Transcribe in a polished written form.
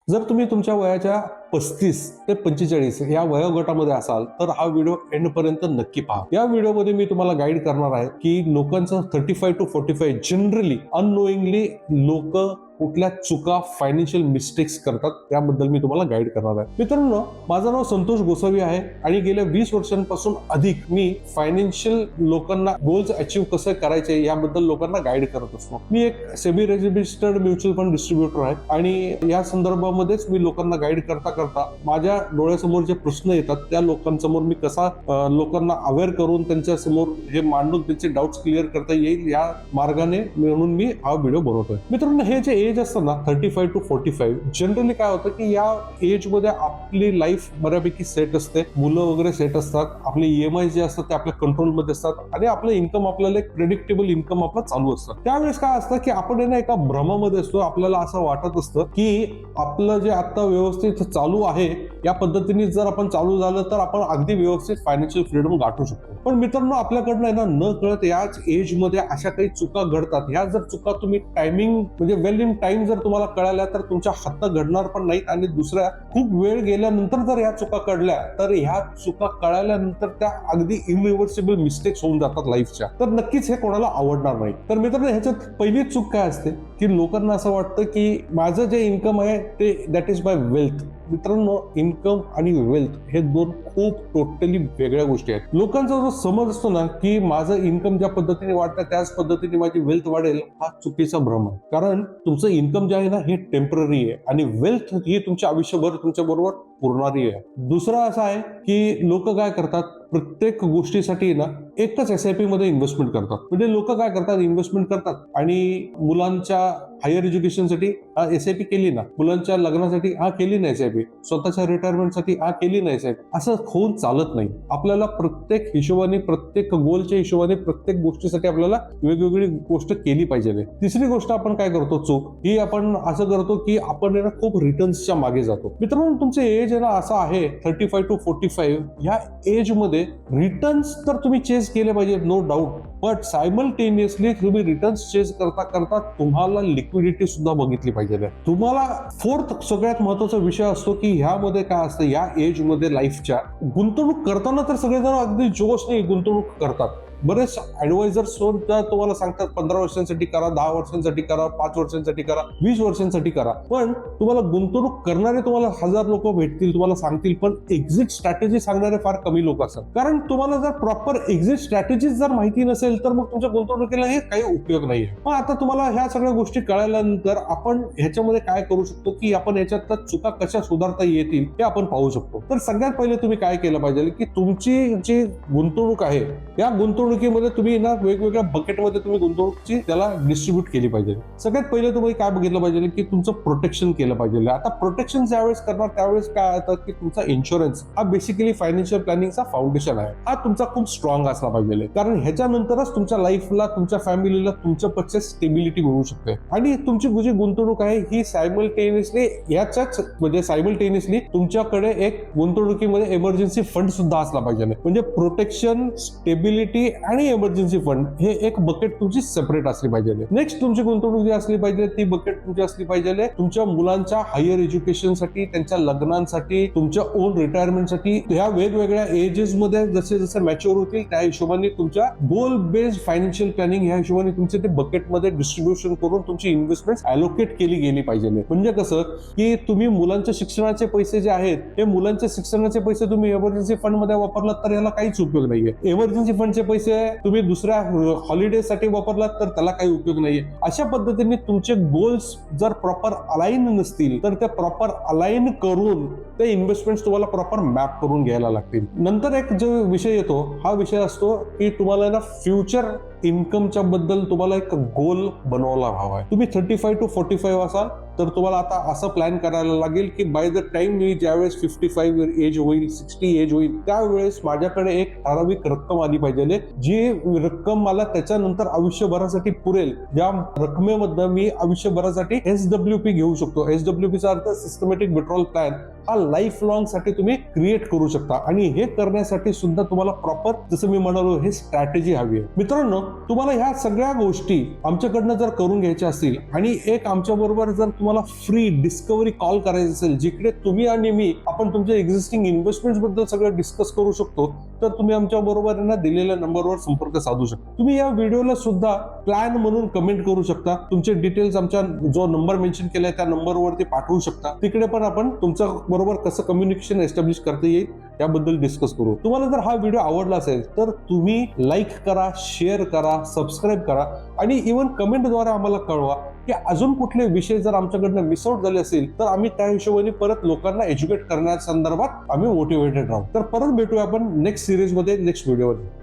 जर तुम्ही तुमच्या वयाच्या 35 ते 45 या वयोगटामध्ये असाल तर हा व्हिडिओ एंड पर्यंत नक्की पहा. या व्हिडिओमध्ये मी तुम्हाला गाईड करणार आहे की लोकांचं 35 to 45 जनरली अननोईंगली लोक कुठल्या चुका फायनान्शियल मिस्टेक्स करतात त्याबद्दल मी तुम्हाला गाईड करणार आहे. मित्रांनो, माझं नाव संतोष गोसावी आहे आणि गेल्या 20 वर्षांपासून अधिक मी फायनान्शियल लोकांना गोल्स अचीव्ह कसे करायचे याबद्दल लोकांना गाईड करत असतो. मी एक SEBI registered mutual fund distributor आहे आणि या संदर्भामध्येच मी लोकांना गाईड करता माझ्या डोळ्यासमोर जे प्रश्न येतात त्या लोकांसमोर मी कसा लोकांना अवेअर करून त्यांच्या समोर हे मांडून त्यांचे डाऊट्स क्लिअर करता येईल या मार्गाने म्हणून मी हा व्हिडिओ बनवतोय. मित्रांनो, हे जे एज असतं ना 35 to 45 जनरली काय होतं की या एज मध्ये आपली लाईफ बऱ्यापैकी सेट असते, मुलं वगैरे सेट असतात, आपले EMI जे असतात ते आपल्या कंट्रोलमध्ये असतात आणि आपलं इन्कम आपल्याला एक प्रेडिक्टेबल इन्कम आपलं चालू असतं. त्यावेळेस काय असतं की आपण ना एका भ्रमामध्ये असतो. आपल्याला असं वाटत असतं की आपलं जे आता व्यवस्थित चालू आहे या पद्धतीने जर आपण चालू झालं तर आपण अगदी व्यवस्थित फायनान्शियल फ्रीडम गाठू शकतो. पण मित्रांनो, आपल्याकडनं आहे ना न कळत याच एज मध्ये अशा काही चुका घडतात. ह्या जर चुका तुम्ही टायमिंग म्हणजे वेल इन टाइम जर तुम्हाला कळाल्या तर तुमच्या हातात घडणार पण नाहीत आणि दुसऱ्या खूप वेळ गेल्यानंतर जर ह्या चुका कळल्या तर ह्या चुका कळाल्यानंतर त्या अगदी इरिव्हर्सिबल मिस्टेक्स होऊन जातात लाईफच्या. तर नक्कीच हे कोणाला आवडणार नाही. तर मित्रांनो, ह्याच्यात पहिली चूक काय असते की लोकांना असं वाटतं की माझं जे इन्कम आहे ते दॅट इज माय वेल्थ. मित्रांनो, इन्कम आणि वेल्थ हे दोन खूप टोटली वेगळ्या गोष्टी आहेत. लोकांचा जो समज असतो ना की माझं इन्कम ज्या पद्धतीने वाढतं त्याच पद्धतीने माझी वेल्थ वाढेल, हा चुकीचा भ्रम आहे. कारण तुमचं इन्कम जे आहे ना हे टेम्पररी आहे आणि वेल्थ ही तुमच्या आयुष्यभर तुमच्या बरोबर पुरणारी आहे. दुसरं असं आहे की लोक काय करतात, प्रत्येक गोष्टीसाठी ना एकच SIP मध्ये इन्व्हेस्टमेंट करतात. म्हणजे लोक काय करतात, इन्व्हेस्टमेंट करतात आणि मुलांच्या हायर एज्युकेशनसाठी SIP केली ना, मुलांच्या लग्नासाठी केली ना SIP, स्वतःच्या रिटायरमेंटसाठी केली ना SIP. असं होऊन चालत नाही. आपल्याला प्रत्येक हिशोबाने, प्रत्येक गोलच्या हिशोबाने, प्रत्येक गोष्टीसाठी आपल्याला वेगवेगळी गोष्ट केली पाहिजे. तिसरी गोष्ट आपण काय करतो चूक, ही आपण असं करतो की आपण खूप रिटर्न्सच्या मागे जातो. मित्रांनो, तुमचे एज आहे ना असं आहे 35 to 45 ह्या एज मध्ये रिटर्न्स तर तुम्ही चेस केले पाहिजे, नो डाऊट. बट सायमल्टेनियसली तुम्ही रिटर्न्स चेस करता करता तुम्हाला लिक्विडिटी सुद्धा बघितली पाहिजे. तुम्हाला फोर्थ सगळ्यात महत्वाचा विषय असतो की ह्यामध्ये काय असतं, या एज मध्ये लाईफच्या गुंतवणूक करताना तर सगळेजण अगदी जोशने गुंतवणूक करतात. बरेच ऍडवायझर्स तुम्हाला सांगतात 15 वर्षांसाठी करा, 10 वर्षांसाठी करा, 5 वर्षांसाठी करा, 20 वर्षांसाठी करा. पण तुम्हाला गुंतवणूक करणारे तुम्हाला 1000 लोक भेटतील, तुम्हाला सांगतील, पण एक्झिट स्ट्रॅटेजी सांगणारे फार कमी लोक असतात. कारण तुम्हाला जर प्रॉपर एक्झिट स्ट्रॅटेजी जर माहिती नसेल तर मग तुमच्या गुंतवणुकीला हे काही उपयोग नाहीये. मग आता तुम्हाला ह्या सगळ्या गोष्टी कळाल्यानंतर आपण ह्याच्यामध्ये काय करू शकतो की आपण ह्याच्यात चुका कशा सुधारता येतील हे आपण पाहू शकतो. तर सगळ्यात पहिले तुम्ही काय केलं पाहिजे की तुमची जी गुंतवणूक आहे या गुंतवणुकीमध्ये तुम्ही ना वेगवेगळ्या बकेटमध्ये तुम्ही गुंतवणुकीची त्याला डिस्ट्रीब्यूट केली पाहिजे. सगळ्यात पहिले तुम्ही काय बघितलं पाहिजे की तुमचं प्रोटेक्शन केलं पाहिजे. आता प्रोटेक्शन ज्यावेळेस करणार त्यावेळेस काय होतं की तुमचा इन्शुरन्स हा बेसिकली फायनान्शियल प्लॅनिंगचा फाउंडेशन आहे. हा तुमचा खूप स्ट्रॉंग असला पाहिजे. कारण ह्याच्यानंतरच तुमच्या लाईफला, तुमच्या फॅमिलीला तुमच्या पक्षात स्टेबिलिटी मिळू शकते. आणि तुमची जी गुंतवणूक आहे ही सायमल्टेनियसली याच्याच म्हणजे सायमल्टेनियसली तुमच्याकडे एक गुंतवणुकीमध्ये इमर्जन्सी फंड सुद्धा असला पाहिजे. म्हणजे प्रोटेक्शन, स्टेबिलिटी आणि इमर्जन्सी फंड हे एक बकेट तुमची सेपरेट असली पाहिजे. नेक्स्ट तुमची गुंतवणूक जी असली पाहिजे ती बकेट तुमची असली पाहिजे तुमच्या मुलांच्या हायर एज्युकेशनसाठी, त्यांच्या लग्नांसाठी, तुमच्या ओन रिटायरमेंटसाठी. ह्या वेगवेगळ्या एजेस मध्ये जसे जसे मॅच्युअर होतील त्या हिशोबाने तुमच्या गोल बेस्ड फायनान्शियल प्लॅनिंग ह्या हिशोबाने तुमचे ते बकेटमध्ये डिस्ट्रीब्युशन करून तुमची इन्व्हेस्टमेंट अलोकेट केली गेली पाहिजे. म्हणजे कसं की तुम्ही मुलांच्या शिक्षणाचे पैसे जे आहेत हे मुलांच्या शिक्षणाचे पैसे तुम्ही इमर्जन्सी फंड मध्ये वापरलात तर याला काहीच उपयोग नाहीये. इमर्जन्सी फंडचे पैसे तुम्ही दुसऱ्या हॉलिडे साठी वापरलात तर त्याला काही उपयोग नाहीये. अशा पद्धतीने तुमचे गोल्स जर प्रॉपर अलाइन नसतील तर ते प्रॉपर अलाइन करून ते इन्व्हेस्टमेंट तुम्हाला प्रॉपर मॅप करून घ्यायला लागतील. नंतर एक जो विषय येतो हा विषय असतो की तुम्हाला ना फ्युचर इन्कमच्या बद्दल तुम्हाला एक गोल बनवायला हवा आहे. तुम्ही 35 to 45 असाल तर तुम्हाला आता असं प्लॅन करायला लागेल की बाय द टाइम मी ज्यावेळेस 55 एज होईल, 60 एज होईल त्यावेळेस माझ्याकडे एक ठराविक रक्कम आली पाहिजे, जी रक्कम मला त्याच्यानंतर आयुष्यभरासाठी पुरेल. ज्या रकमेमधनं मी आयुष्यभरासाठी SWP घेऊ शकतो. SWP चा अर्थ सिस्टमॅटिक विड्रॉल प्लॅन. हा लाईफ लॉंग साठी तुम्ही क्रिएट करू शकता. आणि हे करण्यासाठी सुद्धा तुम्हाला प्रॉपर जसं मी म्हणालो हे स्ट्रॅटेजी हवी आहे. मित्रांनो, तुम्हाला ह्या सगळ्या गोष्टी आमच्याकडनं जर करून घ्यायच्या असतील आणि एक आमच्या बरोबर जर तुम्हाला फ्री डिस्कवरी कॉल करायचं असेल, जिकडे तुम्ही आणि मी आपण तुमच्या एक्झिस्टिंग इन्व्हेस्टमेंट बद्दल सगळं डिस्कस करू शकतो, तर तुम्ही आमच्या बरोबर दिलेल्या नंबरवर संपर्क साधू शकता. तुम्ही या व्हिडिओला सुद्धा प्लॅन म्हणून कमेंट करू शकता. तुमचे डिटेल्स आमच्या जो नंबर मेन्शन केलाय त्या नंबरवरती पाठवू शकता. तिकडे पण आपण तुमच्या बरोबर कसं कम्युनिकेशन एस्टॅब्लिश करता येईल याबद्दल डिस्कस करू. तुम्हाला जर हा व्हिडिओ आवडला असेल तर तुम्ही लाईक करा, शेअर करा, सबस्क्राईब करा आणि इव्हन कमेंटद्वारे आम्हाला कळवा की अजून कुठले विषय जर आमच्याकडनं मिस आउट झाले असेल तर आम्ही त्या हिशोबाने परत लोकांना एज्युकेट करण्याच्या संदर्भात आम्ही मोटिवेटेड राहू. तर परत भेटूया आपण नेक्स्ट सिरीज मध्ये, नेक्स्ट व्हिडिओमध्ये.